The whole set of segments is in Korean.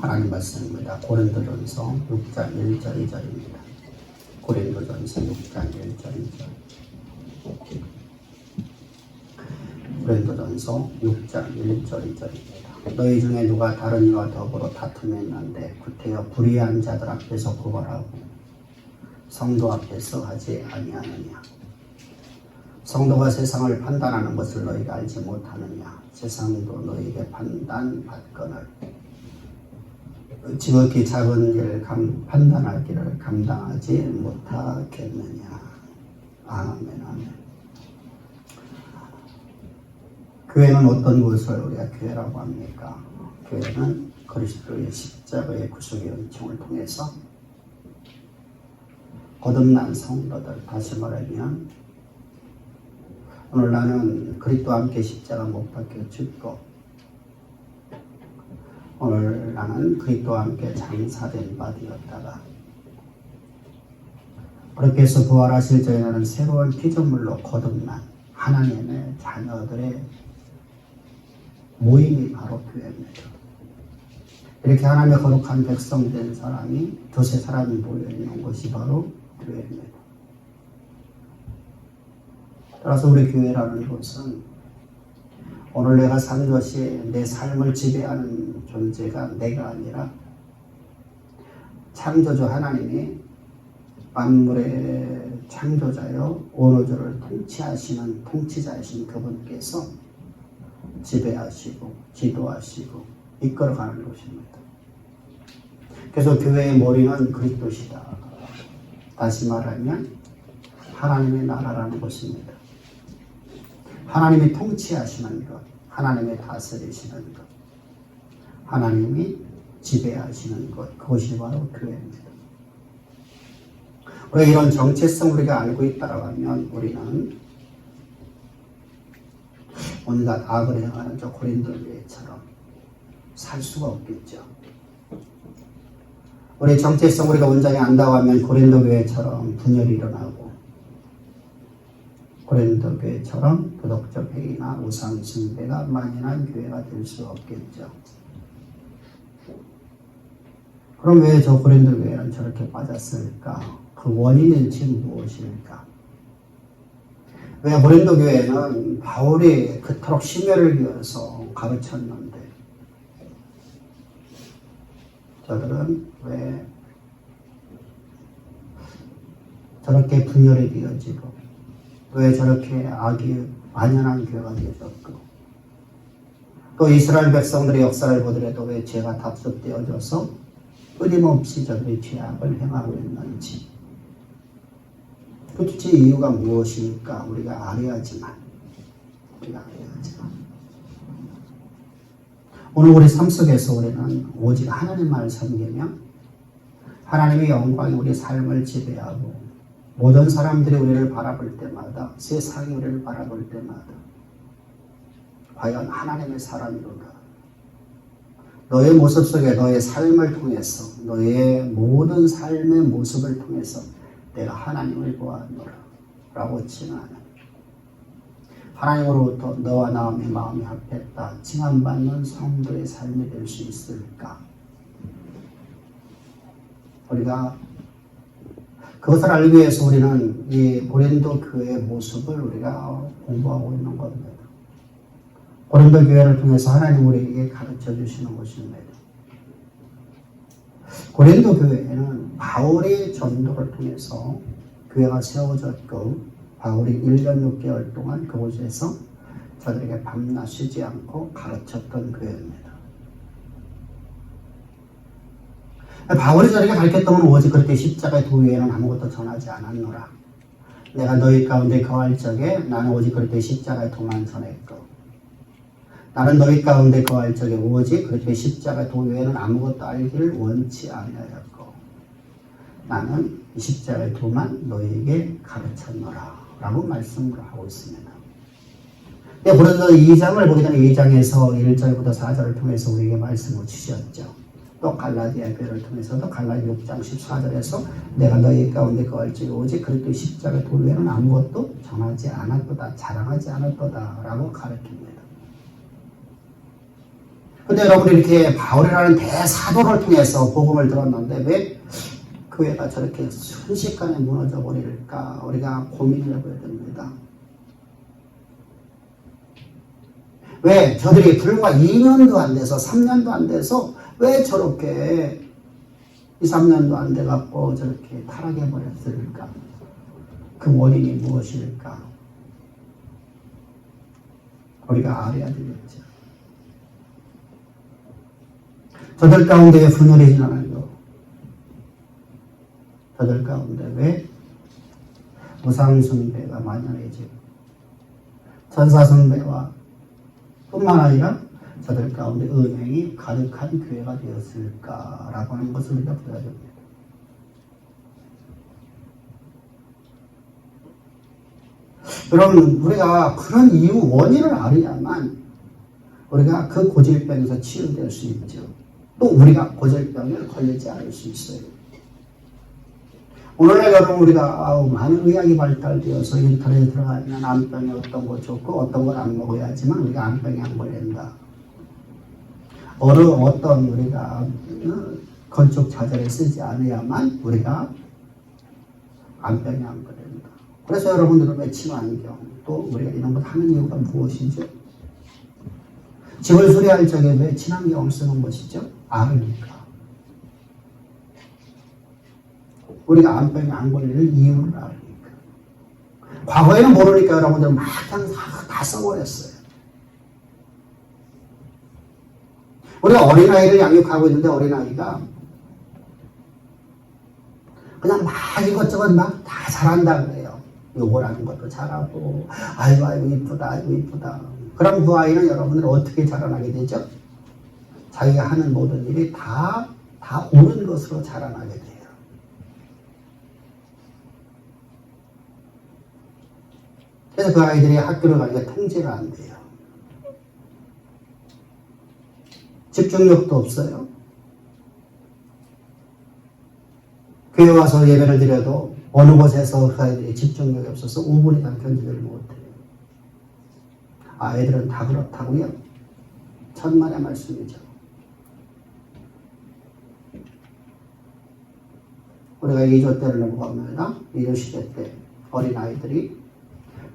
하나님 말씀입니다. 고린도전서 6장 1절 2절입니다. 고린도전서 6장 1절 2절. 고린도전서 6장 1절 2절입니다. 너희 중에 누가 다른 이와 더불어 다툼했는데 구태여 불의한 자들 앞에서 고발하고 성도 앞에서 하지 아니하느냐. 성도가 세상을 판단하는 것을 너희가 알지 못하느냐. 세상도 너희에게 판단받거늘 지극히 작은 일을 판단하기를 감당하지 못하겠느냐. 아멘 아멘. 교회는 어떤 것을 우리가 교회라고 합니까? 교회는 그리스도의 십자가의 구속의 은총을 통해서 거듭난 성도들, 다시 말하면 오늘 나는 그리스도와 함께 십자가 못 박혀 죽고 오늘 나는 그리스도와 함께 장사된 바 되었다가 그렇게 해서 부활하실 적에 나는 새로운 피조물로 거듭난 하나님의 자녀들의 모임이 바로 교회입니다. 이렇게 하나님의 거룩한 백성 된 사람이 두세 사람이 모여있는 것이 바로 교회입니다. 따라서 우리 교회라는 것은 오늘 내가 산 것이 내 삶을 지배하는 존재가 내가 아니라 창조주 하나님이 만물의 창조자요 오너주를 통치하시는 통치자이신 그분께서 지배하시고 지도하시고 이끌어가는 것입니다. 그래서 교회의 머리는 그리스도시다. 다시 말하면 하나님의 나라라는 것입니다. 하나님이 통치하시는 것, 하나님이 다스리시는 것, 하나님이 지배하시는 것, 그것이 바로 교회입니다. 왜 이런 정체성 우리가 알고 있다고 하면 우리는 온갖 악을 행하는 저 고린도 교회처럼 살 수가 없겠죠. 우리 정체성 우리가 온전히 안다고 하면 고린도 교회처럼 분열이 일어나고 고린도 교회처럼 도덕적 행위나 우상 숭배가 만연한 교회가 될 수 없겠죠. 그럼 왜 저 고린도 교회는 저렇게 빠졌을까? 그 원인일지 무엇일까? 왜 고린도 교회는 바울이 그토록 심혈을 기울여서 가르쳤는데 저들은 왜 저렇게 분열이 되어지고 왜 저렇게 악이 만연한 교회가 되어졌고 또 이스라엘 백성들의 역사를 보더라도 왜 죄가 답습되어져서 끊임없이 저들이 죄악을 행하고 있는지 도대체 이유가 무엇일까? 우리가 알아야지만 오늘 우리 삶 속에서 우리는 오직 하나님만을 섬기며 하나님의 영광이 우리 삶을 지배하고 모든 사람들이 우리를 바라볼 때마다 세상이 우리를 바라볼 때마다 과연 하나님의 사람이로다. 너의 모습 속에 너의 삶을 통해서 너의 모든 삶의 모습을 통해서 내가 하나님을 보았노라 라고 칭하는 하나님으로부터 너와 나의 마음이 합했다 칭함받는 성도의 삶이 될 수 있을까? 우리가 그것을 알기 위해서 우리는 이 고린도 교회의 모습을 우리가 공부하고 있는 겁니다. 고린도 교회를 통해서 하나님 우리에게 가르쳐 주시는 것입니다. 고린도 교회에는 바울의 전도를 통해서 교회가 세워졌고 바울이 1년 6개월 동안 그곳에서 저들에게 밤낮 쉬지 않고 가르쳤던 교회입니다. 바울이 저에게 가르쳤던 건 오직 그렇게 십자가의 도위에는 아무것도 전하지 않았노라. 내가 너희 가운데 거할 적에 나는 오직 그렇게 십자가의 도만 전했고 나는 너희 가운데 거할 적에 오직 그렇게 십자가의 도위에는 아무것도 알기를 원치 아니하였고 나는 십자가의 도만 너희에게 가르쳤노라 라고 말씀을 하고 있습니다. 고린도 2장을 보게 되면 2장에서 1절부터 4절을 통해서 우리에게 말씀을 주셨죠. 또 갈라디아 교회를 통해서도 갈라디아 6장 14절에서 내가 너희 가운데 거할 적에 오직 그리스도의 십자가 도외에는 아무것도 전하지 않았도다 자랑하지 않았도다 라고 가르칩니다. 근데 여러분이 이렇게 바울이라는 대사도를 통해서 복음을 들었는데 왜 교회가 저렇게 순식간에 무너져 버릴까? 우리가 고민을 해봐야 됩니다. 왜 저들이 불과 2년도 안 돼서 3년도 안 돼서 왜 저렇게 2, 3년도 안 돼갖고 저렇게 타락해 버렸을까? 그 원인이 무엇일까? 우리가 알아야 되겠죠. 저들 가운데 분열이 일어나는 거. 저들 가운데 왜 우상숭배가 만연해지고 천사숭배와 뿐만 아니라 저들 가운데 음행이 가득한 교회가 되었을까라고 하는 것을 우리가 보아야 됩니다. 여러분, 우리가 그런 이유 원인을 알아야만 우리가 그 고질병에서 치유될 수 있죠. 또 우리가 고질병에 걸리지 않을 수 있어요. 오늘날 여러분 우리가 많은 의학이 발달되어서 인터넷에 들어가면 암병이 어떤 거 좋고 어떤 걸 안 먹어야 하지만 우리가 암병이 안 걸린다. 어떤 우리가 건축 자재를 쓰지 않아야만 우리가 암병이 안 걸린다. 그래서 여러분들은 왜 친환경 또 우리가 이런 걸 하는 이유가 무엇이죠? 집을 수리할 적에 왜 친환경을 쓰는 것이죠? 알으니까. 우리가 암병이 안 걸릴 이유를 알으니까. 과거에는 모르니까 여러분들 막 그냥 다 써버렸어요. 우리가 어린아이를 양육하고 있는데 어린아이가 그냥 막 이것저것 막 다 잘한다 그래요. 요걸 하는 것도 잘하고 아이고 이쁘다 아이고 이쁘다. 그럼 그 아이는 여러분들 어떻게 자라나게 되죠? 자기가 하는 모든 일이 다 옳은 것으로 자라나게 돼요. 그래서 그 아이들이 학교를 가니까 통제가 안 돼요. 집중력도 없어요. 교회 와서 예배를 드려도 어느 곳에서 그 아이들이 집중력이 없어서 5분 이상 견디지를 못해요. 아이들은 다 그렇다고요? 천만의 말씀이죠. 우리가 2조 때를 넘어갑니다. 2조 시대 때 어린아이들이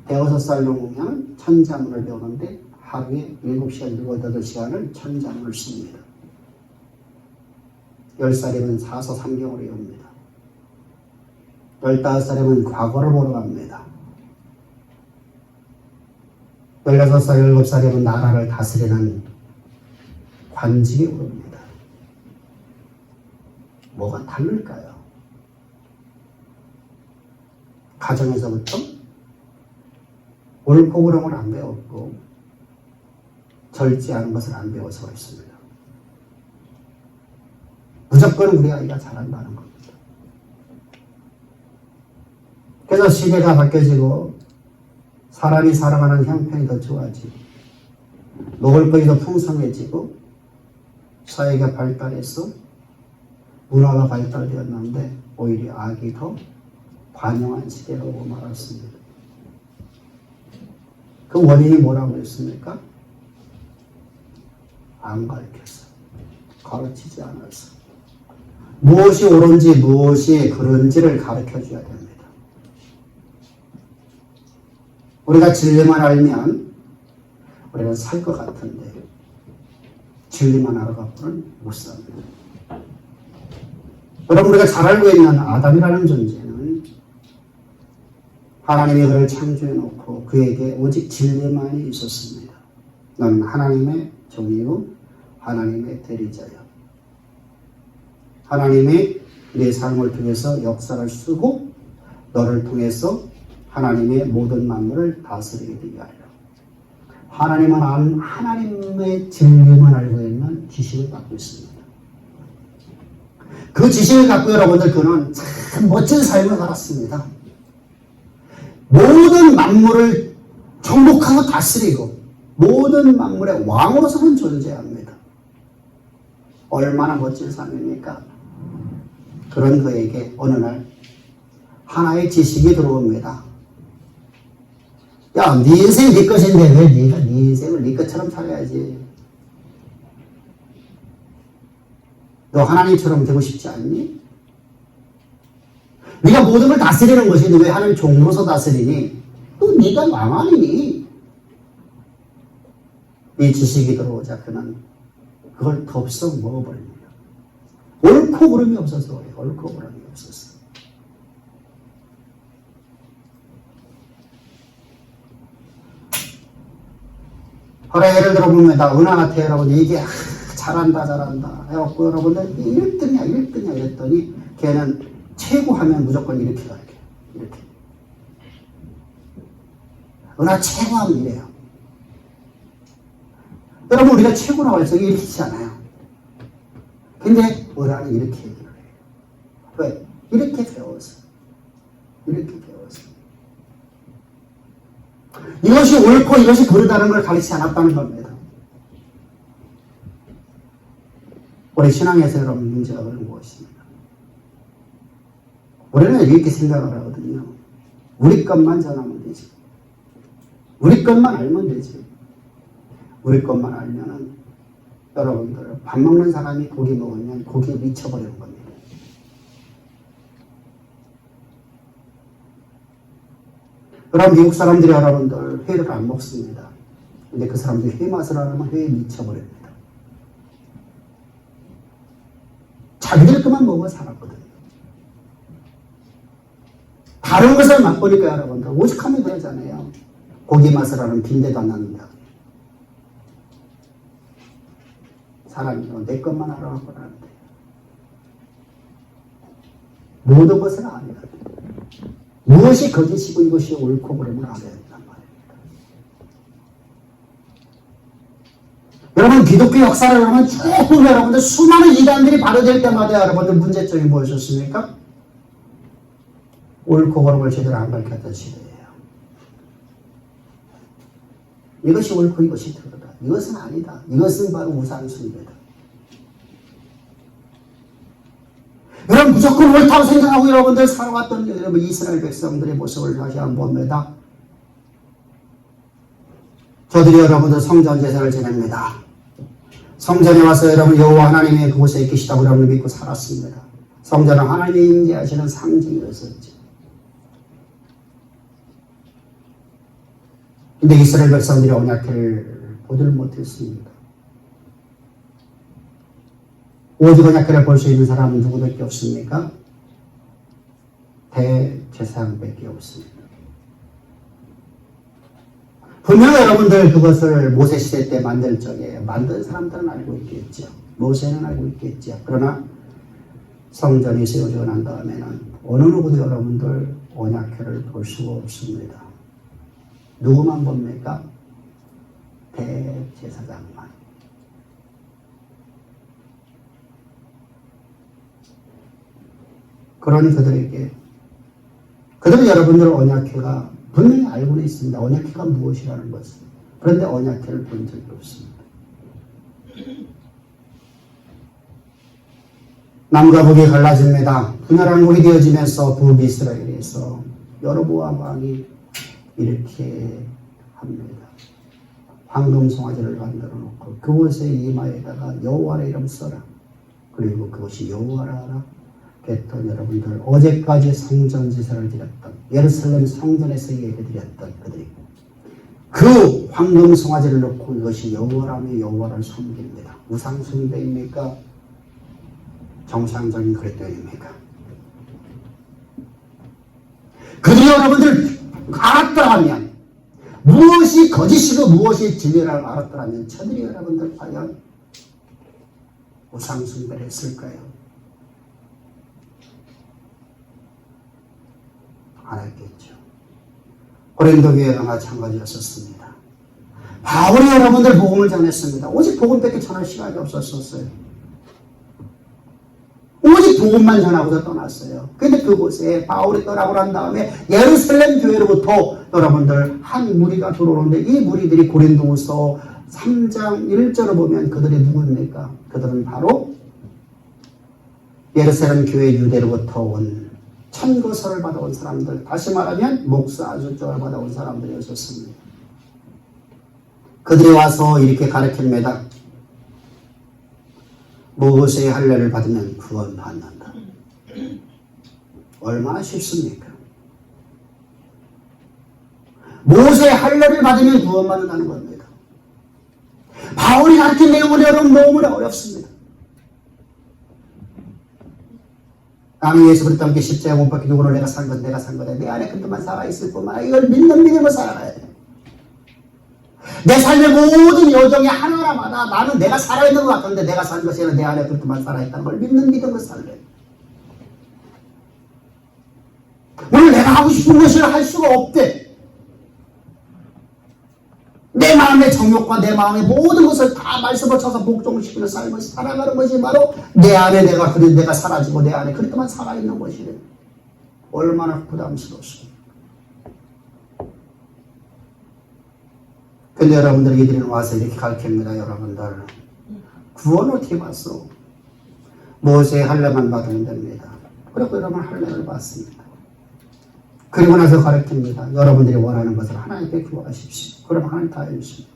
106살 넘으면 천자문을 배우는데 하루에 7시간, 8시간을 천자문을 씁니다. 10살이면 사서 삼경을 외웁니다. 15살이면 과거를 보러 갑니다. 16살, 17살이면 나라를 다스리는 관직에 오릅니다. 뭐가 다를까요? 가정에서부터 올포그럼을 안 배웠고 절제하는 것을 안 배워서 그렇습니다. 무조건 우리 아이가 잘한다는 겁니다. 그래서 시대가 바뀌어지고 사람이 살아가는 형편이 더 좋아지고 먹을거리 더 풍성해지고 사회가 발달해서 문화가 발달되었는데 오히려 악이 더 관영한 시대로 말았습니다. 그 원인이 뭐라고 했습니까? 안 가르쳐서, 가르치지 않아서. 무엇이 옳은지 무엇이 그른지를 가르쳐줘야 됩니다. 우리가 진리만 알면 우리는 살 것 같은데 진리만 알아갖고는 못 삽니다. 여러분, 우리가 잘 알고 있는 아담이라는 존재는 하나님이 그를 창조해 놓고 그에게 오직 진리만이 있었습니다. 너는 하나님의 종이요 하나님의 대리자여. 하나님이 내 삶을 통해서 역사를 쓰고 너를 통해서 하나님의 모든 만물을 다스리게 되게 하리라. 하나님의 진리만 알고 있는 지식을 갖고 있습니다. 그 지식을 갖고 여러분들 그는 참 멋진 삶을 살았습니다. 모든 만물을 정복하고 다스리고 모든 만물의 왕으로서는 존재합니다. 얼마나 멋진 삶입니까? 그런 그에게 어느 날 하나의 지식이 들어옵니다. 야, 네 인생 네 것인데 왜 네가 네 인생을 네 것처럼 살아야지. 너 하나님처럼 되고 싶지 않니? 네가 모든 걸 다스리는 것인데 왜 하나님 종으로서 다스리니? 또 네가 왕 아니니? 이 지식이 들어오자 그는 그걸 덥석 먹어버립니다. 옳고 그름이 없어서 그래요. 옳고 그름이 없어서. 그래, 예를 들어 보면 나 은하 같아 여러분 이게 잘한다 해갖고 여러분들 1등이야 이랬더니 걔는 최고 하면 무조건 이렇게 가요. 이렇게. 은하 최고 하면 이래요. 여러분 우리가 최고라고 해서 이렇게 하지 않아요. 근데 은하는 이렇게 얘기를 해요. 왜? 이렇게 배워서. 이렇게 배워서. 이것이 옳고 이것이 그르다는 걸 가르치지 않았다는 겁니다. 우리 신앙에서 여러분 문제가 그런 무엇입니까? 우리는 이렇게 생각을 하거든요. 우리 것만 전하면 되지. 우리 것만 알면 되지. 우리 것만 알면은 여러분들 밥 먹는 사람이 고기 먹으면 고기에 미쳐버리는 겁니다. 그럼 미국 사람들이 여러분들 회를 안 먹습니다. 근데 그 사람들이 회 맛을 알면 회에 미쳐버립니다. 자기들 것만 먹어 살았거든요. 다른 것을 맛보니까 여러분들 오직하면 그러잖아요. 고기 맛을 아는 빈대도 안 난다. 사람이 내 것만 알아갖고 나는데 모든 것을 알아야 돼. 무엇이 거짓이고 이것이 옳고 그름을 알아야 된단 말입니다. 여러분 기독교 역사를 여러분 쭉 보면 여러분들 수많은 이단들이 발효될 때마다 여러분들 문제점이 무엇이었습니까? 옳고 그름을 제대로 안 가르쳤던 시대예요. 이것이 옳고 이것이 틀리다. 이것은 아니다. 이것은 바로 우상숭배다. 여러분 무조건 옳다고 생각하고 여러분들 살아왔던 여러분 이스라엘 백성들의 모습을 다시 한번 봅니다. 저들이 여러분들 성전 제사를 지냅니다. 성전에 와서 여러분 여호와 하나님의 그곳에 계시다고 여러분을 믿고 살았습니다. 성전은 하나님의 임재하시는 상징이었었죠. 근데 이스라엘 백성들이 언약궤를 보지를 못했습니다. 오직 언약궤를 볼 수 있는 사람은 누구밖에 없습니까? 대제사장밖에 없습니다. 분명 여러분들 그것을 모세시대 때 만들 적에 만든 사람들은 알고 있겠죠. 모세는 알고 있겠죠. 그러나 성전이 세워지고 난 다음에는 어느 누구도 여러분들 언약궤를 볼 수가 없습니다. 누구만 봅니까? 대제사장만. 그런 그들은 여러분들 언약궤가 분명히 알고는 있습니다. 언약궤가 무엇이라는 것을. 그런데 언약궤를 본 적이 없습니다. 남과 북이 갈라집니다. 분열왕국이 되어지면서 북이스라엘에서 여로보암 왕이 이렇게 합니다. 황금 송아지를 만들어 놓고 그곳의 이마에다가 여호와의 이름 써라. 그리고 그것이 여호와라 하라. 그랬던 여러분들 어제까지 성전 제사를 드렸던 예루살렘 성전에서 예배드렸던 그들이 그 황금 송아지를 놓고 이것이 여호와라며 여호와를 섬깁니다. 우상 숭배입니까? 정상적인 그랬더니입니까? 그들이 여러분들 알았더라면 무엇이 거짓이고 무엇이 진리라고 알았더라면 저들이 여러분들 과연 우상 숭배를 했을까요? 안 했겠죠. 고린도 교회가 마찬가지였었습니다. 바울이 여러분들 복음을 전했습니다. 오직 복음밖에 전할 시간이 없었어요. 오직 복음만 전하고서 떠났어요. 근데 그곳에 바울이 떠나고 난 다음에 예루살렘 교회로부터 여러분들 한 무리가 들어오는데 이 무리들이 고린도후서 3장 1절을 보면 그들이 누구입니까? 그들은 바로 예루살렘 교회 유대로부터 온 천거설을 받아온 사람들, 다시 말하면 목사 아주쪽을 받아온 사람들이었습니다. 그들이 와서 이렇게 가르칩니다. 모세의 할례를 받으면 구원받는다. 얼마나 쉽습니까? 모세의 할례를 받으면 구원받는다는 겁니다. 바울이 가르친 내용은 여러분 너무나 어렵습니다. 나는 예수 그리스도와 함께 십자가에 못 박히고 오늘 내가 산 건 내가 산 거다. 내 안에 그리스도만 살아있을 뿐만 아니라 이걸 믿는 믿음으로 살아가야 돼. 내 삶의 모든 여정이 하나하나마다 나는 내가 살아있는 것 같은데 내가 산 것이 아니라 내 안에 그리스도만 살아있다는 걸 믿는 믿음으로 살래. 오늘 내가 하고 싶은 것을 할 수가 없대. 내 마음의 정욕과 내 마음의 모든 것을 다 말씀을 쳐서 복종시키는 삶을 살아가는 것이 바로 내 안에 내가 사라지고 내 안에 그리스도만 살아있는 것이래. 얼마나 부담스럽습니까? 근데 여러분들 이들은 와서 이렇게 가르칩니다. 여러분들 구원 어떻게 받소? 모세의 할례만 받으면 됩니다. 그리고 여러분 할례를 받습니다. 그리고 나서 가르칩니다. 여러분들이 원하는 것을 하나님께 구하십시오. 그럼 하나님 다 해주십니다.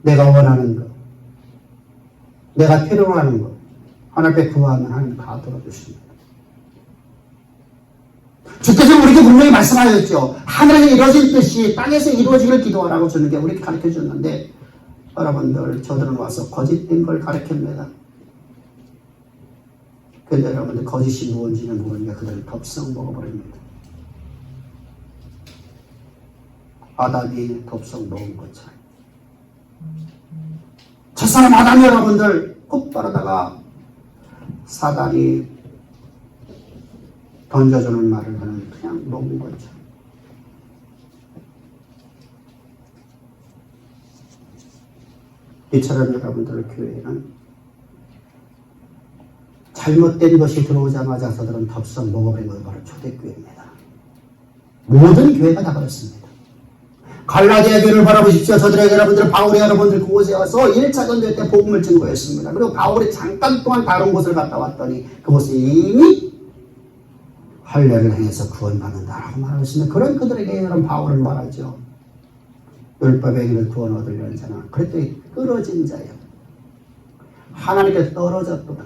내가 원하는 것, 내가 필요로 하는 것, 하나님께 구하면 하나님 다 들어주십니다. 주께서 우리에게 분명히 말씀하셨죠. 하늘에 이루어질 뜻이 땅에서 이루어지길 기도하라고 주는 게 우리에게 가르쳐 줬는데 여러분들 저들은 와서 거짓된 걸 가르칩니다. 그런데 여러분들 거짓이 무엇인지는 모르니까 그들은 덥석 먹어버립니다. 아담이 덥석 먹은 것처럼. 첫사람 아담이 여러분들 곧바르다가 사단이 던져주는 말을 그냥 먹은 거죠. 이처럼 여러분들 교회는 잘못된 것이 들어오자마자 저들은 덥석 먹어버린 것이 바로 초대교회입니다. 모든 교회가 다 그렇습니다. 갈라디아 교회를 바라보십시오. 저들에게 여러분들 바울이 여러분들 그곳에 와서 1차 전쟁 때 복음을 증거했습니다. 그리고 바울이 잠깐 동안 다른 곳을 갔다 왔더니 그곳에 이미 할례를 행해서 구원받는다라고 말하셨습니다. 그런 그들에게 여러분 바울은 말하죠. 율법의 행위를 구원 얻으려는 자는 그랬더니 끊어진 자예요. 하나님께서 떨어졌도다.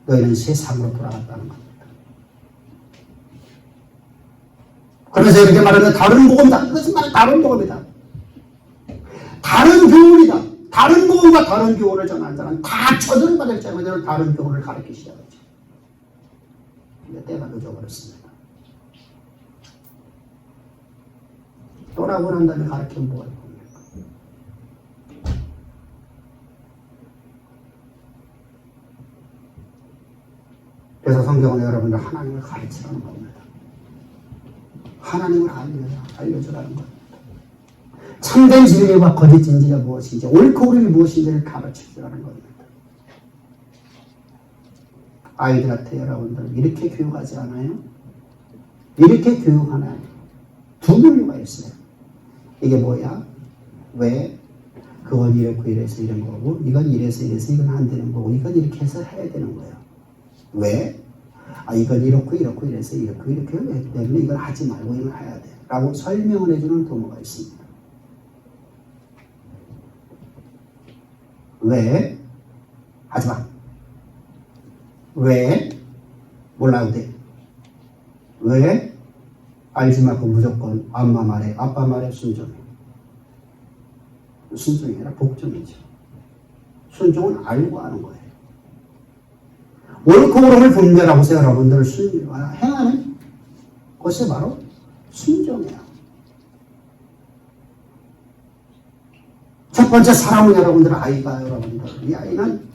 너희는 세상으로 돌아갔다는 겁니다. 그래서 이렇게 말하면 다른 복음이다. 그것은 말은 다른 복음이다. 다른 교훈이다. 다른 복음과 다른 교훈을 전하는 자는 다 처절을 받을 자면 다른 교훈을 가르치기 시작하죠. 근데 때가 늦어버렸습니다. 떠나고 난 다음에 가르치면 뭐할 겁니까? 그래서 성경은 여러분들 하나님을 가르치라는 겁니다. 하나님을 알려주라는 겁니다. 참된 진리와 거짓 진리가 무엇인지, 옳고 그름이 무엇인지를 가르쳐주라는 겁니다. 아이들한테 여러분들 이렇게 교육하지 않아요? 이렇게 교육하나요? 두 종류가 있어요. 이게 뭐야? 왜? 그건 이렇고 이래서 이런 거고, 이건 이래서 이건 안 되는 거고, 이건 이렇게 해서 해야 되는 거예요. 왜? 이건 이렇고 이래서 이렇게 했기 때문에 이걸 하지 말고 이걸 해야 돼. 라고 설명을 해주는 부모가 있습니다. 왜? 하지 마. 왜? 몰라도 돼. 왜? 알지 말고 무조건 엄마 말에, 아빠 말에 순종해. 순종이 아니라 복종이죠. 순종은 알고 하는 거예요. 옳고 그름을 분별하고 해서 여러분들 행하는 것이 바로 순종이에요. 첫 번째 사람은 여러분들 아이가 여러분들 이 아이는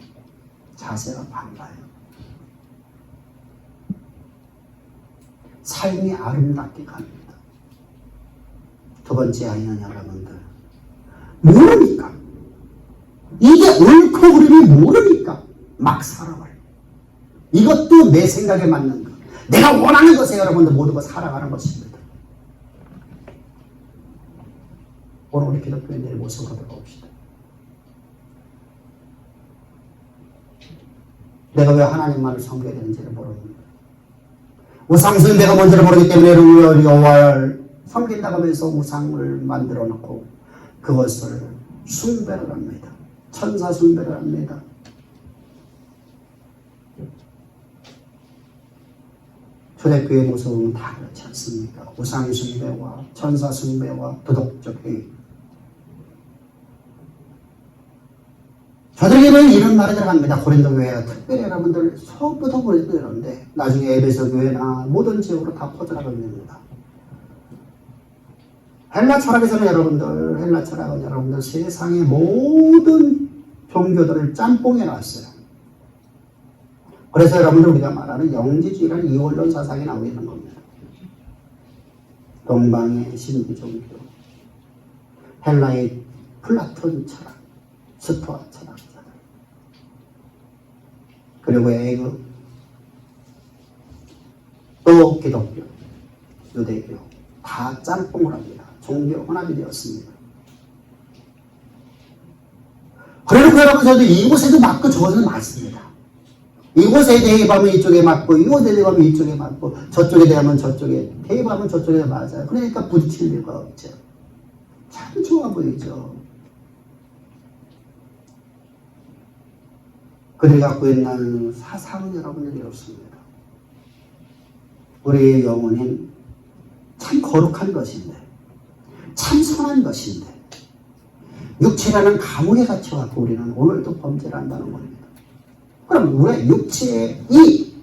자세가 밝아요. 삶이 아름답게 갑니다. 두 번째 아이는 여러분들 모르니까 이게 옳고 그름이 모르니까 막 살아가요. 이것도 내 생각에 맞는 것. 내가 원하는 것에 여러분들 모두가 살아가는 것입니다. 오늘 우리 기독교인들의 모습으로 돌아옵시다. 내가 왜 하나님만을 섬겨야 되는지를 모릅니다. 우상수는 내가 뭔지를 모르기 때문에 여호와를 섬긴다고 하면서 우상을 만들어 놓고 그것을 숭배를 합니다. 천사 숭배를 합니다. 초대교회 모습은 다 그렇지 않습니까? 우상 숭배와 천사 숭배와 도덕적 회의. 저들에게는 이런 말이 들어갑니다. 고린도 교회가 특별히 여러분들 처음부터 고린도 이런데 나중에 에베소 교회나 모든 지역으로 다 퍼져나가게 됩니다. 헬라 철학에서는 헬라 철학은 여러분들 세상의 모든 종교들을 짬뽕해 놨어요. 그래서 여러분들 우리가 말하는 영지주의라는 이원론 사상이 나오고 있는 겁니다. 동방의 신비 종교, 헬라의 플라톤 철학, 스토아 철학, 그리고 애굽, 또 기독교, 유대교 다 짬뽕을 합니다. 종교 혼합이 되었습니다. 그러니까 여러분 저도 이곳에도 맞고 저곳에도 맞습니다. 이곳에 대입하면 이쪽에 맞고 이곳에 대입하면 이쪽에 맞고 저쪽에 대하면 저쪽에 대입하면 저쪽에 맞아요. 그러니까 부딪힐 일가 없죠. 참 좋아 보이죠. 그들이 갖고 있는 사상은 여러분에게 없습니다. 우리의 영혼은 참 거룩한 것인데 참 선한 것인데 육체라는 감옥에 갇혀갖고 우리는 오늘도 범죄를 한다는 겁니다. 그럼 우리의 육체의 이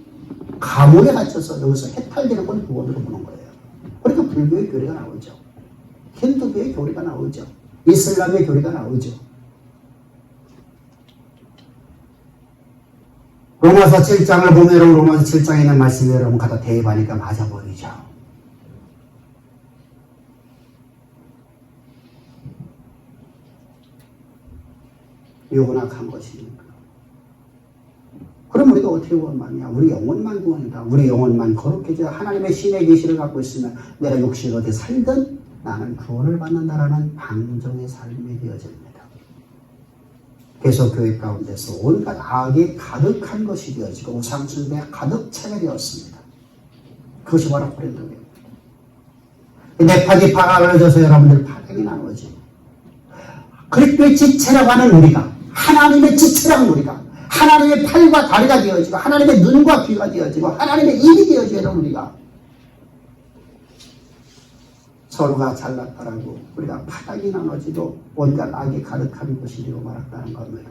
감옥에 갇혀서 여기서 해탈되는 건 그것으로 보는 거예요. 그러니까 불교의 교리가 나오죠. 힌두교의 교리가 나오죠. 이슬람의 교리가 나오죠. 로마서 7장을 보면 여러분 로마서 7장에 있는 말씀이 여러분 갖다 대입하니까 맞아 보이죠. 육은 악한 것이니까. 그럼 우리가 어떻게 구원받냐? 우리 영혼만 구원이다. 우리 영혼만 거룩해져 하나님의 신의 계시를 갖고 있으면 내가 육신이 어디 살든 나는 구원을 받는다라는 방종의 삶이 되어집니다. 그래서 교회 가운데서 온갖 악이 가득한 것이 되어지고 우상숭배가 가득 차게 되었습니다. 그것이 바로 고린도교회입니다. 네파기파가 알려져서 여러분들 파격이 나오지. 그리스도의 지체라고 하는 우리가 하나님의 지체라는 우리가 하나님의 팔과 다리가 되어지고 하나님의 눈과 귀가 되어지고 하나님의 입이 되어지는 우리가 서로가 잘났다라고 우리가 파닥이 나눠지고 온갖 악이 가득한 것이 되고 말았다는 겁니다.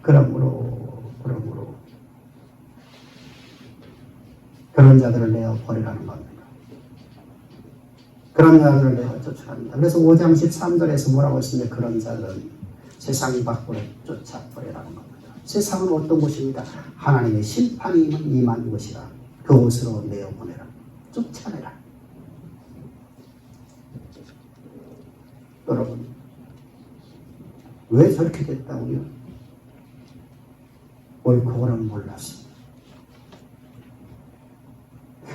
그러므로 그런 자들을 내어 버리라는 겁니다. 그런 자들을 내어 쫓아갑니다. 그래서 5장 13절에서 뭐라고 했습니까? 그런 자들은 세상 밖으로 쫓아버리라는 겁니다. 세상은 어떤 곳입니다? 하나님의 심판이 임한 곳이라 그곳으로 내어보내라. 쫓아내라. 여러분 왜 저렇게 됐다고요? 옳고 그름은 몰랐습니다.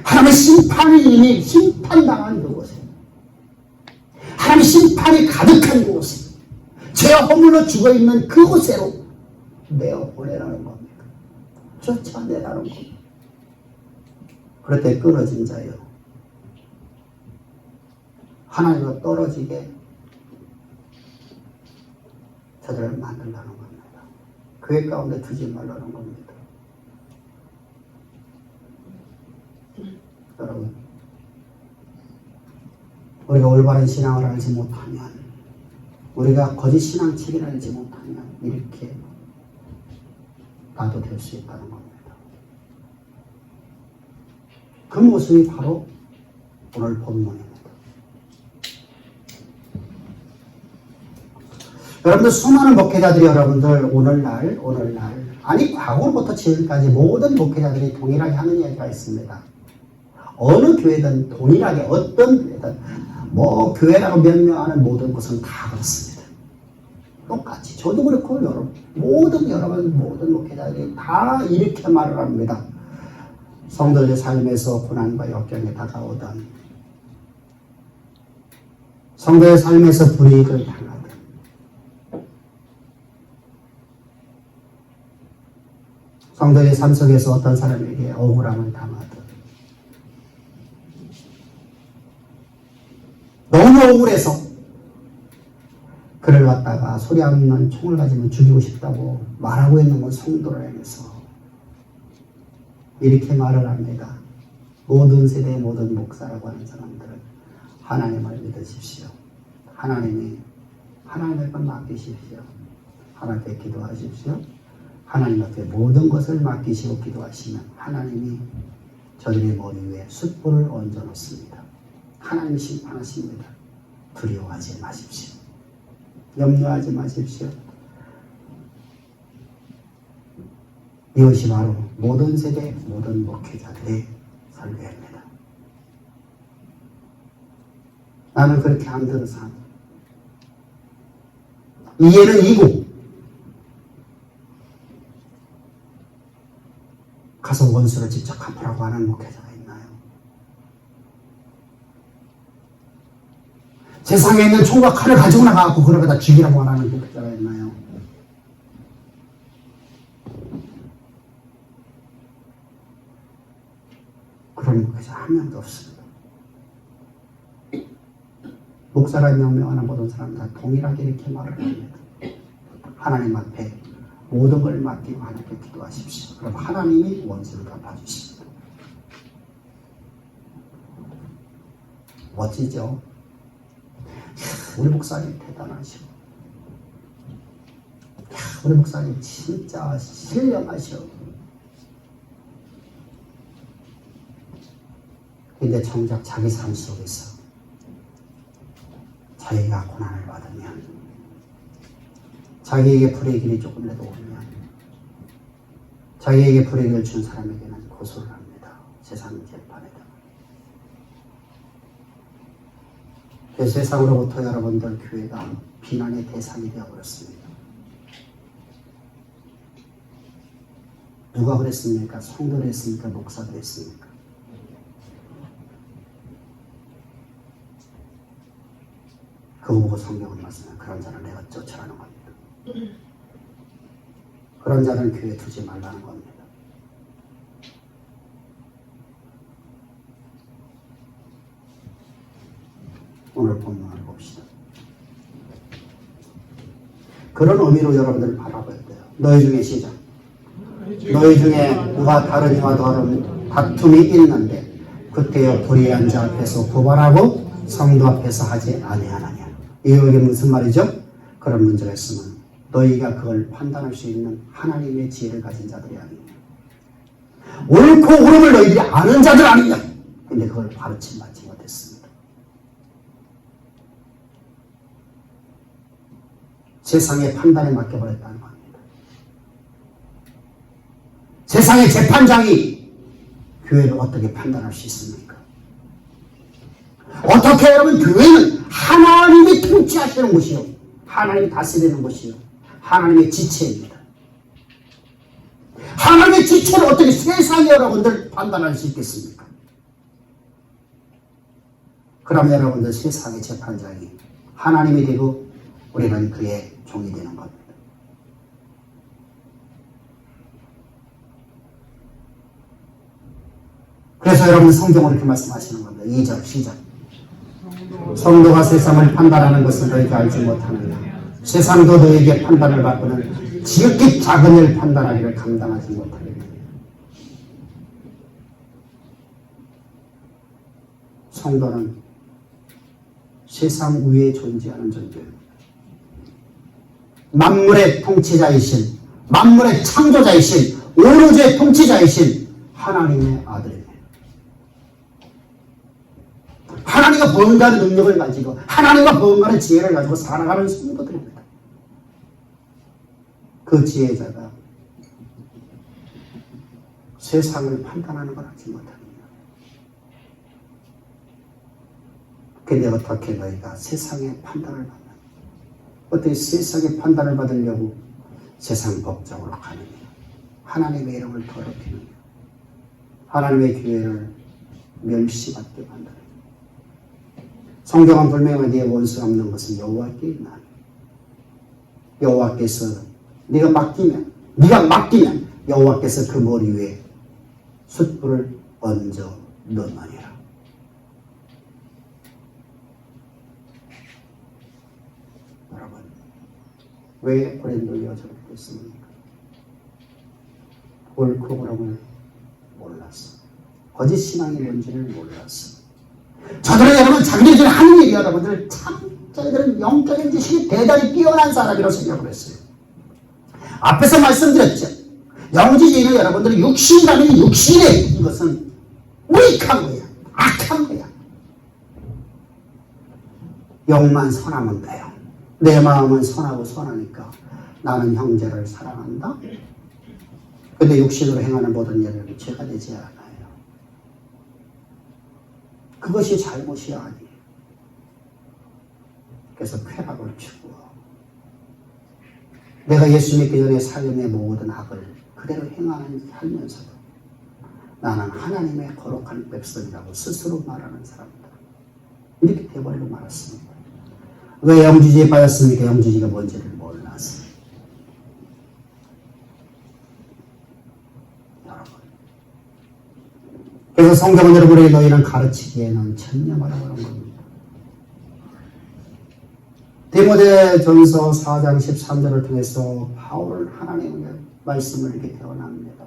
하나님의 심판이 이미 심판당한 그곳에 하나님의 심판이 가득한 그곳에 죄와 허물로 죽어있는 그곳으로 내어보내라는 겁니다. 쫓아내라는 겁니다. 그럴 때 끊어진 자요 하나님과 떨어지게 저들을 만들라는 겁니다. 교회 가운데 두지 말라는 겁니다. 여러분, 우리가 올바른 신앙을 알지 못하면, 우리가 거짓 신앙책을 알지 못하면 이렇게 나도 될 수 있다는 겁니다. 그 모습이 바로 오늘 본문입니다. 여러분들 수많은 목회자들이 여러분들 오늘날 아니 과거로부터 지금까지 모든 목회자들이 동일하게 하는 이야기가 있습니다. 어느 교회든 동일하게 어떤 교회든 뭐 교회라고 명명하는 모든 것은 다 그렇습니다. 똑같이 저도 그렇고 여러분 모든 목회자들이 다 이렇게 말을 합니다. 성도들의 삶에서 고난과 역경이 다가오던 성도의 삶에서 불이익을 당하던 성도의 삶 속에서 어떤 사람에게 억울함을 당하든 너무 억울해서 그를 갖다가 소리 없는 총을 가지면 죽이고 싶다고 말하고 있는 건 성도를 향해서 이렇게 말을 합니다. 모든 세대의 모든 목사라고 하는 사람들은 하나님을 믿으십시오. 하나님의 것 맡기십시오. 하나님께 기도하십시오. 하나님 앞에 모든 것을 맡기시고 기도하시면 하나님이 저들의 머리 위에 숯불을 얹어 놓습니다. 하나님이 심판하십니다. 두려워하지 마십시오. 염려하지 마십시오. 이것이 바로 모든 세대 모든 목회자들의 설교입니다. 나는 그렇게 안 들어서 이해는 이고 가서 원수를 직접 갚으라고 하는 목회자가 있나요? 세상에 있는 총과 칼을 가지고 나가고 그러다 죽이라고 하는 목회자가 있나요? 그런 목회자 한 명도 없습니다. 목사라는 명명하는 모든 사람은 다 동일하게 이렇게 말을 합니다. 하나님 앞에 모든 걸 맡기고 하나님께 기도하십시오. 그럼 하나님이 원수를 갚아주십니다. 멋지죠? 우리 목사님 대단하셔. 우리 목사님 진짜 신령하셔. 근데 정작 자기 삶 속에서 자기가 고난을 받으면, 자기에게 불의 길이 조금이라도 오면 자기에게 불의 길을 준 사람에게는 고소를 합니다. 세상 재판에다. 세상으로부터 여러분들 교회가 비난의 대상이 되어버렸습니다. 누가 그랬습니까? 성도를 했습니까? 목사도 했습니까? 그거 보고 성경은 말씀하는 그런 자를 내가 쫓아라는 겁니다. 그런 자는 교회에 두지 말라는 겁니다. 오늘 본문을 봅시다. 그런 의미로 여러분들을 바라봐야 돼요. 너희 중에 시작. 너희 중에 누가 다른 이와 다툼이 있는데 그때여 불의한 자 앞에서 고발하고 성도 앞에서 하지 아니하느냐. 이게 무슨 말이죠? 그런 문제가 있으면 너희가 그걸 판단할 수 있는 하나님의 지혜를 가진 자들이 아니냐. 옳고 옳음을 너희들이 아는 자들 아니냐. 근데 그걸 가르침 받지 못했습니다. 세상의 판단에 맡겨버렸다는 겁니다. 세상의 재판장이 교회를 어떻게 판단할 수 있습니까? 어떻게 여러분, 교회는 하나님이 통치하시는 곳이요, 하나님이 다스리는 곳이요, 하나님의 지체입니다. 하나님의 지체를 어떻게 세상에 여러분들 판단할 수 있겠습니까? 그럼 여러분들 세상의 재판장이 하나님이 되고 우리는 그의 종이 되는 겁니다. 그래서 여러분 성경으로 이렇게 말씀하시는 겁니다. 2절 시작. 성도가 세상을 판단하는 것을 너희가 알지 못하느냐. 세상도 너희에게 판단을 받고는 지극히 작은 일 판단하기를 감당하지 못하느냐. 성도는 세상 위에 존재하는 존재입니다. 만물의 통치자이신, 만물의 창조자이신, 오로지의 통치자이신 하나님의 아들입니다. 하나님과 뭔가의 능력을 가지고 하나님과 뭔가의 지혜를 가지고 살아가는 성도들입니다. 그 지혜자가 세상을 판단하는 걸 하지 못합니다. 근데 어떻게 너희가 세상의 판단을 받느냐? 어떻게 세상의 판단을 받으려고 세상 법정으로 가느냐? 하나님의 이름을 더럽히느냐? 하나님의 교회를 멸시받게 만드느냐? 성경은 분명히 네가 원수 없는 것은 여호와께 있나? 여호와께서 네가 맡기면 여호와께서 그 머리 위에 숯불을 얹어 넣느니라. 여러분, 왜 고린도에 저렇게 됐습니까? 옳고 그름을 몰랐어. 거짓 신앙이 뭔지를 몰랐어. 저들은 여러분 자기네들 하는 일이 여러분들 참 저희들은 영적인 지식이 대단히 뛰어난 사람이라고 생각을 했어요. 앞에서 말씀드렸죠. 영지주의는 여러분들이 육신이라면 육신에 이것은 무익한 거야. 악한 거야. 영만 선하면 돼요. 내 마음은 선하고 선하니까 나는 형제를 사랑한다. 근데 육신으로 행하는 모든 일은 죄가 되지 않아요. 그것이 잘못이 아니에요. 그래서 쾌락을 추구하고 내가 예수 믿기 전에 삶의 모든 악을 그대로 행하면서도 나는 하나님의 거룩한 백성이라고 스스로 말하는 사람이다. 이렇게 돼버리고 말았습니다. 왜 영지주의에 빠졌습니까? 영지주의가 뭔지를 몰랐어요. 여러분. 그래서 성경은 여러분에게 너희는 가르치기에는 전념하라고 하는 겁니다. 디모데전서 4장 13절을 통해서 바울은 하나님의 말씀을 이렇게 대언합니다.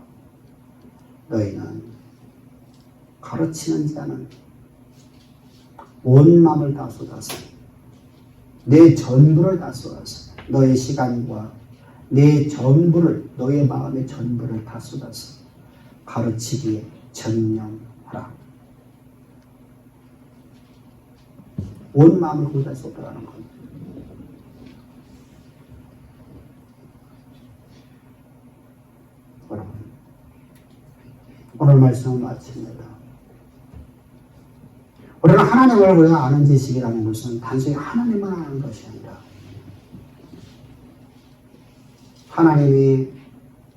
너희는 가르치는 자는 온 마음을 다 쏟아서 내 전부를 다 쏟아서 너의 시간과 내 전부를 너의 마음의 전부를 다 쏟아서 가르치기에 전념하라. 온 마음을 거기다 쏟아라는 겁니다. 여러분, 오늘 말씀을 마칩니다. 우리는 하나님을 우리가 아는 지식이라는 것은 단순히 하나님만 아는 것이 아니라 하나님이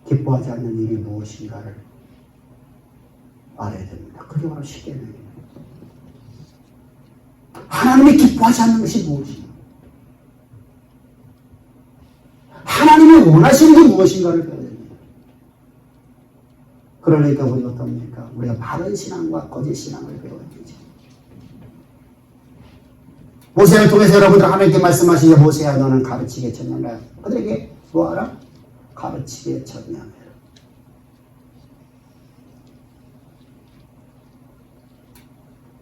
기뻐하지 않는 일이 무엇인가를 알아야 됩니다. 그게 바로 시계명입니다. 하나님이 기뻐하지 않는 것이 무엇인가? 하나님이 원하시는 게 무엇인가를 배워야 됩니다. 그러니까 우리가 어떻습니까? 우리가 바른 신앙과 거짓 신앙을 배워야 되죠. 모세를 통해서 여러분들 하나님께 말씀하시죠. 모세야 너는 가르치기에 전념하라. 그들에게 뭐하라? 가르치기에 전념해라.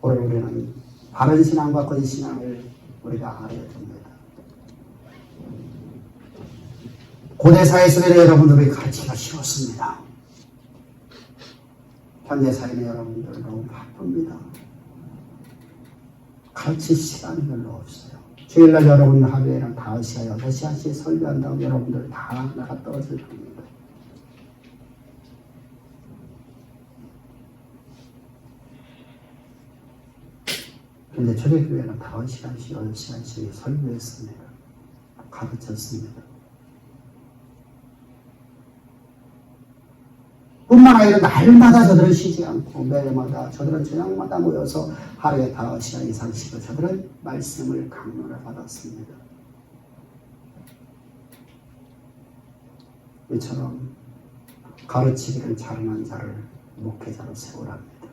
오늘 우리는 바른 신앙과 거짓 신앙을 우리가 알아야 됩니다. 고대 사회 속에 여러분들이 가르치기가 쉬웠습니다. 현대 사회는 여러분들 너무 바쁩니다. 가르칠 시간이 별로 없어요. 주일날 여러분 하루에는 5시간, 6시간씩 설교한다고 여러분들 다 나가 떨어질 겁니다. 근데 초대교회는 5시간씩, 6시간씩 설교했습니다. 가르쳤습니다. 뿐만 아니라 날마다 저들은 쉬지 않고 매일마다 저들은 저녁마다 모여서 하루에 5시간 이상씩 저들은 말씀을 강론을 받았습니다. 이처럼 가르치기를 잘하는 자를 목회자로 세우랍니다.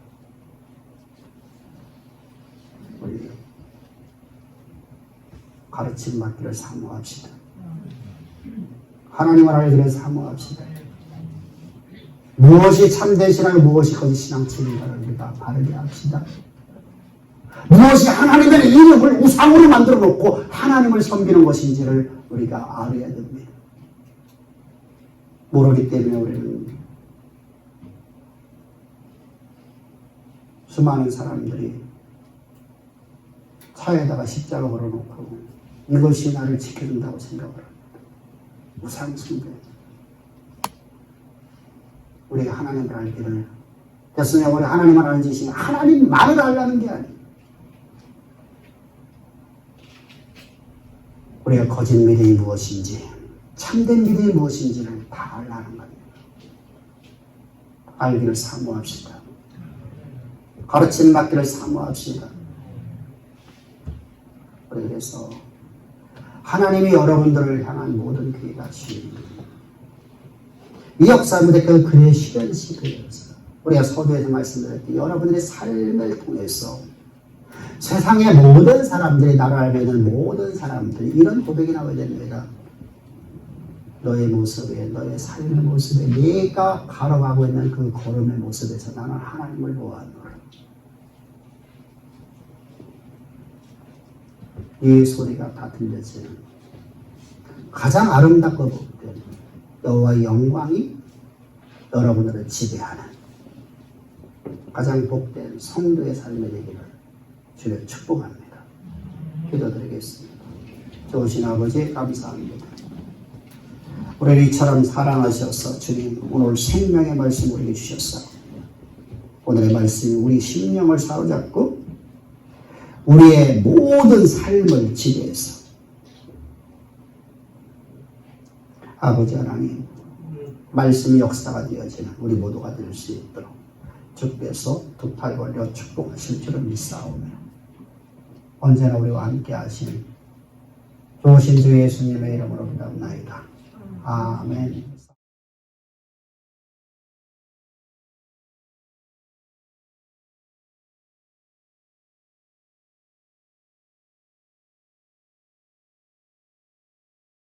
우리 가르침 받기를 사모합시다. 하나님을 알기를 사모합시다. 무엇이 참된 신앙, 무엇이 거짓 신앙인가를 우리가 바르게 합시다. 무엇이 하나님의 이름을 우상으로 만들어 놓고 하나님을 섬기는 것인지를 우리가 알아야 됩니다. 모르기 때문에 우리는 수많은 사람들이 차에다가 십자가 걸어놓고 이것이 나를 지켜준다고 생각을 합니다. 우상 숭배. 우리가 하나님을 알기를 됐으면 우리 하나님을 아는 지식은 하나님 말을 알라는 게 아니에요. 우리가 거짓 믿음이 무엇인지 참된 믿음이 무엇인지를 다 알라는 겁니다. 알기를 사모합시다. 가르침 받기를 사모합시다. 그래서 하나님이 여러분들을 향한 모든 기회가 주입니다. 이 역사인데 그의 실현시되어서 우리가 서두에서 말씀드렸듯이 여러분들의 삶을 통해서 세상의 모든 사람들이 나를 알고 있는 모든 사람들이 이런 고백이 나와야 됩니다. 너의 모습에, 너의 삶의 모습에, 내가 걸어가고 있는 그 걸음의 모습에서 나는 하나님을 보아하노라. 이 소리가 다 들려지는 가장 아름답고 복된 여호와의 영광이 여러분들을 지배하는 가장 복된 성도의 삶이 되기를 주를 축복합니다. 기도드리겠습니다. 좋으신 아버지 감사합니다. 우리를 이처럼 사랑하셔서 주님 오늘 생명의 말씀 우리에게 주셨어. 오늘의 말씀이 우리 심령을 사로잡고 우리의 모든 삶을 지배해서 아버지 하나님 말씀이 역사가 되어지는 우리 모두가 될 수 있도록 주께서 두 팔 벌려 축복하실 줄을 믿사오며 언제나 우리와 함께 하시는 좋으신 주 예수님의 이름으로 기도합나이다. 아멘.